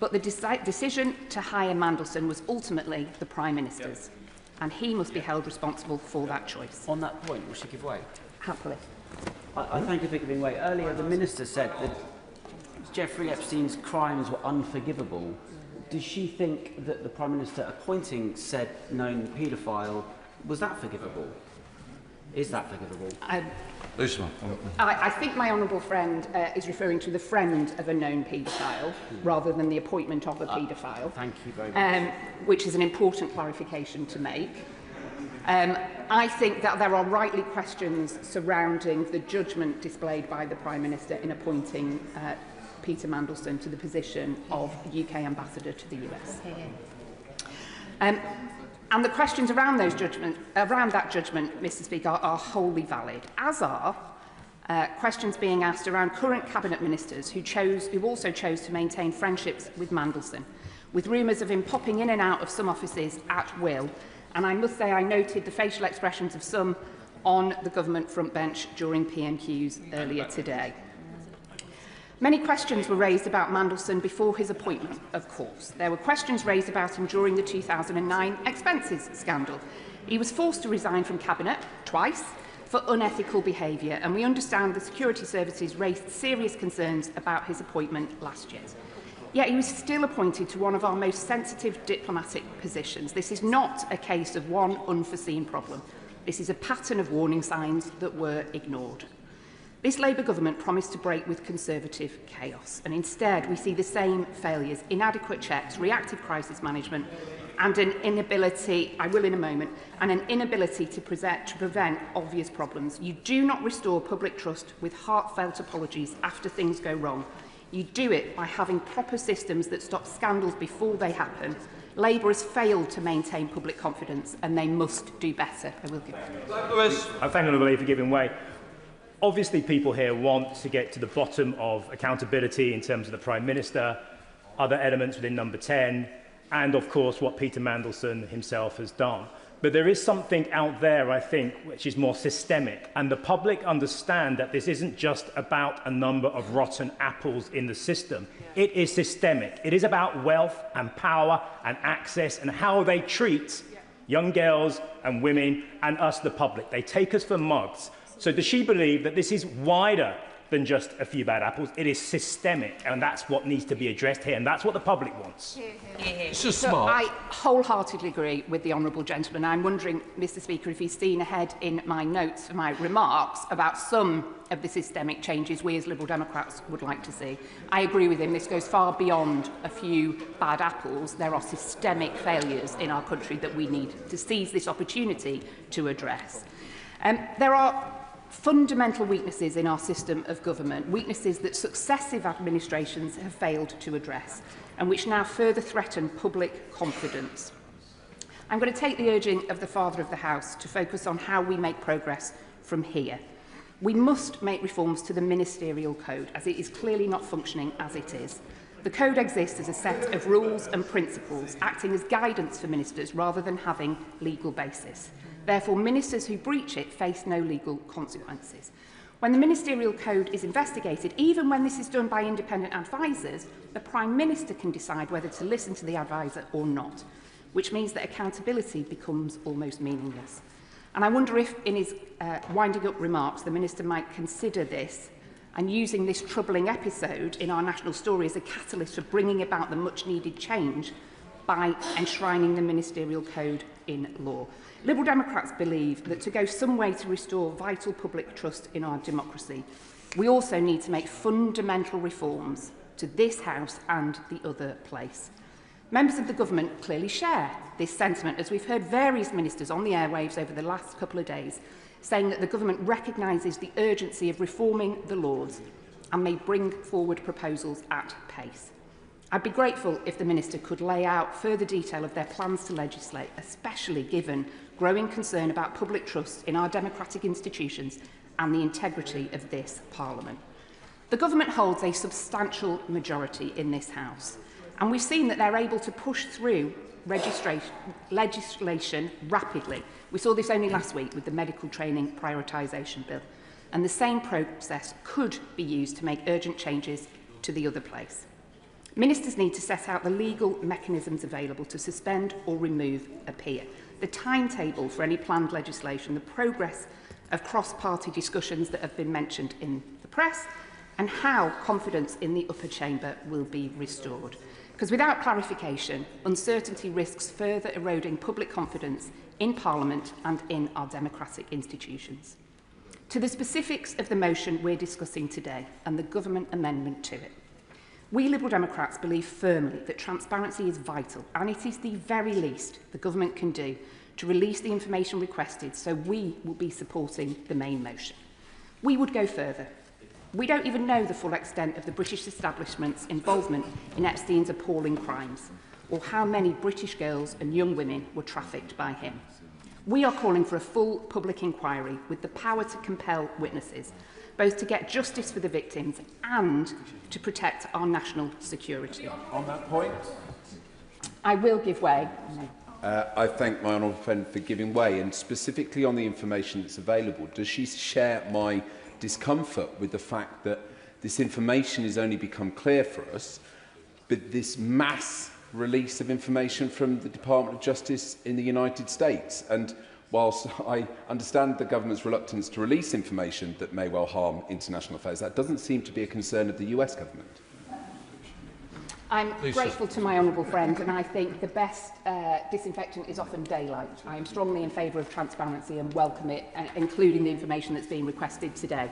But the decision to hire Mandelson was ultimately the Prime Minister's, and he must be held responsible for that choice. On that point, will she give way? Happily. I thank you for giving way. Earlier, the Minister said that Jeffrey Epstein's crimes were unforgivable. Does she think that the Prime Minister appointing said known paedophile, was that forgivable? Is that forgivable? I think my honourable friend is referring to the friend of a known paedophile rather than the appointment of a paedophile. Thank you very much. Which is an important clarification to make. I think that there are rightly questions surrounding the judgment displayed by the Prime Minister in appointing Peter Mandelson to the position of UK Ambassador to the US. And the questions around that judgment, Mr. Speaker, are wholly valid, as are questions being asked around current Cabinet Ministers who also chose to maintain friendships with Mandelson, with rumours of him popping in and out of some offices at will. And I must say I noted the facial expressions of some on the government front bench during PMQs earlier today. Many questions were raised about Mandelson before his appointment, of course. There were questions raised about him during the 2009 expenses scandal. He was forced to resign from Cabinet twice for unethical behaviour, and we understand the security services raised serious concerns about his appointment last year. Yet he was still appointed to one of our most sensitive diplomatic positions. This is not a case of one unforeseen problem. This is a pattern of warning signs that were ignored. This Labour government promised to break with Conservative chaos, and instead we see the same failures, inadequate checks, reactive crisis management, and an inability, I will in a moment, and an inability to prevent obvious problems. You do not restore public trust with heartfelt apologies after things go wrong. You do it by having proper systems that stop scandals before they happen. Labour has failed to maintain public confidence, and they must do better. I will give it. I thank Honourable Lady for giving way. Obviously, people here want to get to the bottom of accountability in terms of the Prime Minister, other elements within number 10, and, of course, what Peter Mandelson himself has done. But there is something out there, I think, which is more systemic, and the public understand that this isn't just about a number of rotten apples in the system. It is systemic. It is about wealth and power and access and how they treat young girls and women and us, the public. They take us for mugs. So does she believe that this is wider than just a few bad apples? It is systemic, and that's what needs to be addressed here, and that's what the public wants. So I wholeheartedly agree with the honourable gentleman. I'm wondering, Mr. Speaker, if he's seen ahead in my notes for my remarks about some of the systemic changes we as Liberal Democrats would like to see. I agree with him. This goes far beyond a few bad apples. There are systemic failures in our country that we need to seize this opportunity to address. There are fundamental weaknesses in our system of government, weaknesses that successive administrations have failed to address, and which now further threaten public confidence. I'm going to take the urging of the Father of the House to focus on how we make progress from here. We must make reforms to the ministerial code, as it is clearly not functioning as it is. The code exists as a set of rules and principles, acting as guidance for ministers rather than having legal basis. Therefore, ministers who breach it face no legal consequences. When the ministerial code is investigated, even when this is done by independent advisers, the Prime Minister can decide whether to listen to the adviser or not, which means that accountability becomes almost meaningless. And I wonder if, in his winding up remarks, the Minister might consider this and using this troubling episode in our national story as a catalyst for bringing about the much-needed change by enshrining the ministerial code in law. Liberal Democrats believe that to go some way to restore vital public trust in our democracy, We also need to make fundamental reforms to this House and the other place. Members of the government clearly share this sentiment, as we've heard various ministers on the airwaves over the last couple of days saying that the government recognises the urgency of reforming the laws and may bring forward proposals at pace. I'd be grateful if the Minister could lay out further detail of their plans to legislate, especially given growing concern about public trust in our democratic institutions and the integrity of this Parliament. The government holds a substantial majority in this House, and we've seen that they're able to push through legislation rapidly. We saw this only last week with the medical training prioritisation bill, and the same process could be used to make urgent changes to the other place. Ministers need to set out the legal mechanisms available to suspend or remove a peer, the timetable for any planned legislation, the progress of cross-party discussions that have been mentioned in the press, and how confidence in the upper chamber will be restored. Because without clarification, uncertainty risks further eroding public confidence in Parliament and in our democratic institutions. To the specifics of the motion we're discussing today and the government amendment to it, we Liberal Democrats believe firmly that transparency is vital, and it is the very least the government can do to release the information requested, so we will be supporting the main motion. We would go further. We don't even know the full extent of the British establishment's involvement in Epstein's appalling crimes, or how many British girls and young women were trafficked by him. We are calling for a full public inquiry with the power to compel witnesses, both to get justice for the victims and to protect our national security. On that point, I will give way. I thank my honourable friend for giving way, and specifically on the information that's available. Does she share my discomfort with the fact that this information has only become clear for us, but this mass release of information from the Department of Justice in the United States? And whilst I understand the government's reluctance to release information that may well harm international affairs, that doesn't seem to be a concern of the US government. I'm grateful to my honourable friend, and I think the best disinfectant is often daylight. I am strongly in favour of transparency and welcome it, including the information that's being requested today.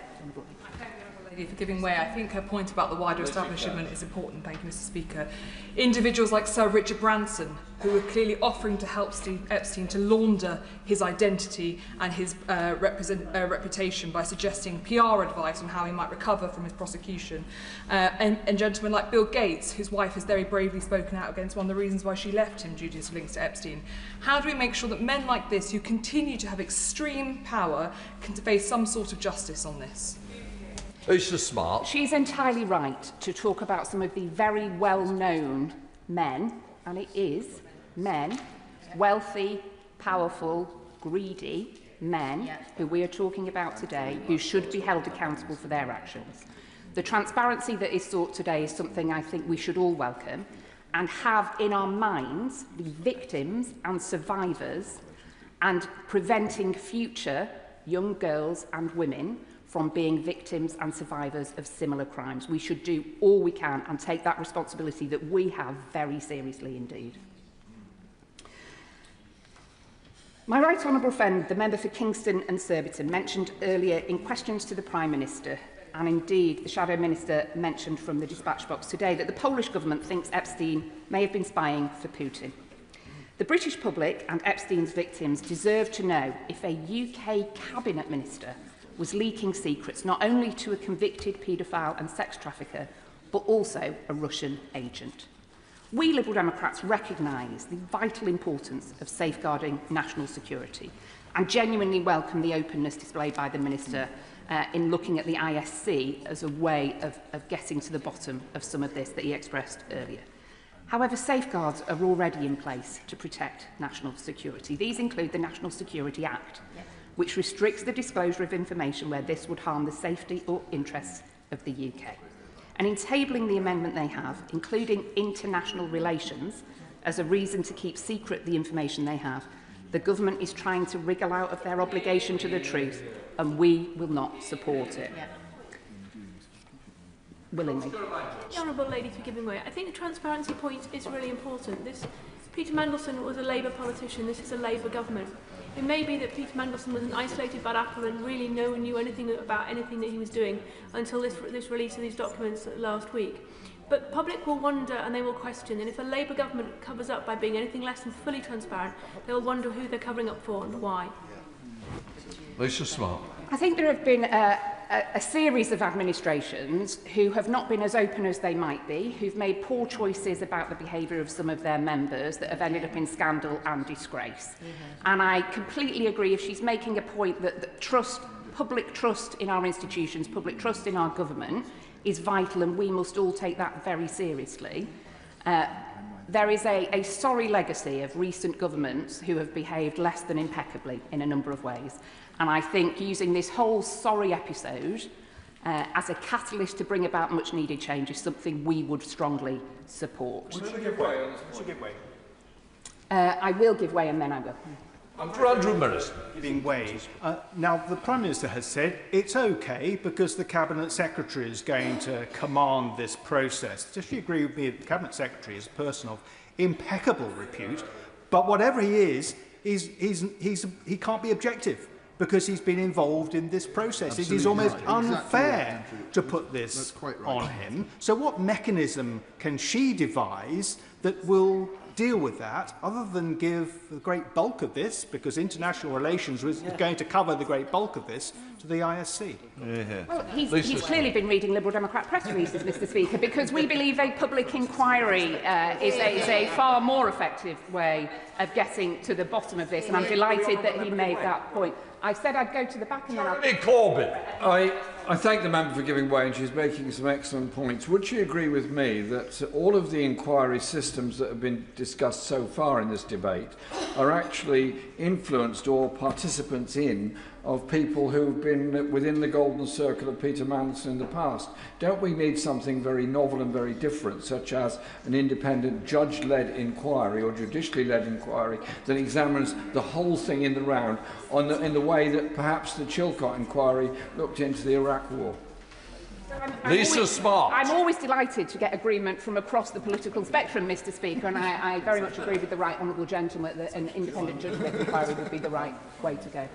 Lady for giving way. I think her point about the wider establishment is important. Thank you, Mr. Speaker. Individuals like Sir Richard Branson, who were clearly offering to help Steve Epstein to launder his identity and his reputation by suggesting PR advice on how he might recover from his prosecution, and gentlemen like Bill Gates, whose wife has very bravely spoken out against one of the reasons why she left him due to his links to Epstein. How do we make sure that men like this, who continue to have extreme power, can face some sort of justice on this? She's smart. She's entirely right to talk about some of the very well-known men, and it is men, wealthy, powerful, greedy men who we are talking about today, who should be held accountable for their actions. The transparency that is sought today is something I think we should all welcome and have in our minds the victims and survivors, and preventing future young girls and women from being victims and survivors of similar crimes. We should do all we can and take that responsibility that we have very seriously indeed. My right honourable friend, the member for Kingston and Surbiton, mentioned earlier in questions to the Prime Minister, and indeed the Shadow Minister mentioned from the dispatch box today, that the Polish government thinks Epstein may have been spying for Putin. The British public and Epstein's victims deserve to know if a UK Cabinet Minister was leaking secrets not only to a convicted paedophile and sex trafficker, but also a Russian agent. We Liberal Democrats recognise the vital importance of safeguarding national security and genuinely welcome the openness displayed by the Minister in looking at the ISC as a way of getting to the bottom of some of this that he expressed earlier. However, safeguards are already in place to protect national security. These include the National Security Act, which restricts the disclosure of information where this would harm the safety or interests of the UK. And in tabling the amendment they have, including international relations, as a reason to keep secret the information they have, the government is trying to wriggle out of their obligation to the truth, and we will not support it. Willingly. The Honourable Lady for giving way. I think the transparency point is really important. Peter Mandelson was a Labour politician. This is a Labour government. It may be that Peter Mandelson was an isolated bad apple and really no one knew anything about anything that he was doing until this release of these documents last week. But the public will wonder and they will question, and if a Labour government covers up by being anything less than fully transparent, they will wonder who they're covering up for and why. Lisa Smart. I think there have been a series of administrations who have not been as open as they might be, who've made poor choices about the behaviour of some of their members that have ended up in scandal and disgrace. And I completely agree if she's making a point that public trust in our institutions, public trust in our government is vital, and we must all take that very seriously. There is a sorry legacy of recent governments who have behaved less than impeccably in a number of ways. And I think using this whole sorry episode as a catalyst to bring about much needed change is something we would strongly support. Should we give way? Should we give way? I will give way and then I will. For Andrew Millis. Giving way. Now, the Prime Minister has said it's okay because the Cabinet Secretary is going to command this process. Does she agree with me that the Cabinet Secretary is a person of impeccable repute, but whatever he is, he can't be objective because he's been involved in this process. It is almost unfair to put this on him. So what mechanism can she devise that will deal with that, other than give the great bulk of this, because international relations is going to cover the great bulk of this, to the ISC? Well, he's clearly been reading Liberal Democrat press releases, Mr Speaker, because we believe a public inquiry is a far more effective way of getting to the bottom of this, and I'm delighted that he made that point. I said I'd go to the back and then I'll... Corbyn. I thank the member for giving way, and she's making some excellent points. Would she agree with me that all of the inquiry systems that have been discussed so far in this debate are actually influenced or participants in of people who've been within the golden circle of Peter Mandelson in the past? Don't we need something very novel and very different, such as an independent judge-led inquiry or judicially-led inquiry that examines the whole thing in the round in the way that perhaps the Chilcot inquiry looked into the Iraq War? Lisa Smart. I'm always delighted to get agreement from across the political spectrum, Mr Speaker, and I very much agree with the right honourable gentleman that an independent judge-led inquiry would be the right way to go.